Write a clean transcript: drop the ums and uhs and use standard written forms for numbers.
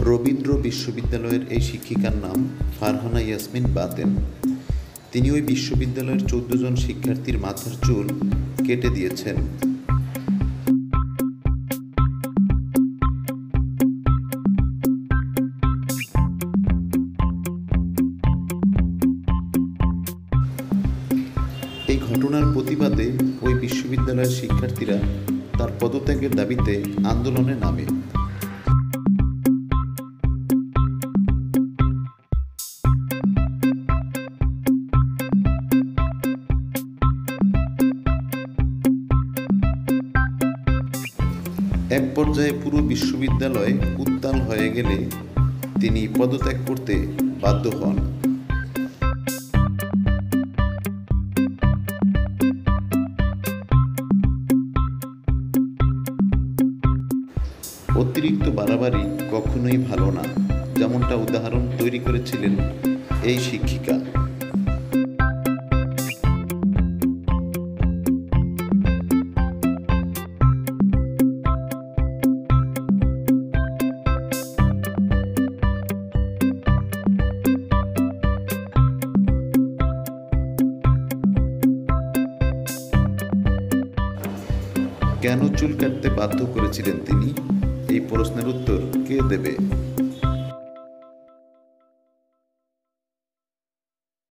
রবীন্দ্র বিশ্ববিদ্যালয়ের এই শিক্ষিকার নাম ফারহানা ইয়াসমিন বাতেন। তিনি ওই বিশ্ববিদ্যালয়ের ১৪ জন শিক্ষার্থীর মাথার চুল কেটে দিয়েছেন। এই ঘটনার প্রতিবাদে ওই বিশ্ববিদ্যালয়ের শিক্ষার্থীরা তার পদত্যাগের দাবিতে আন্দোলনে নামে। এক পর্যায়ে পুরো বিশ্ববিদ্যালয় উত্তাল হয়ে গেলে তিনি পদত্যাগ করতে বাধ্য হন। অতিরিক্ত বাড়াবাড়ি কখনোই ভালো না, যেমনটা উদাহরণ তৈরি করেছিলেন এই শিক্ষিকা। কেন চুল কাটতে বাধ্য করেছিলেন তিনি? এই প্রশ্নের উত্তর কে দেবে?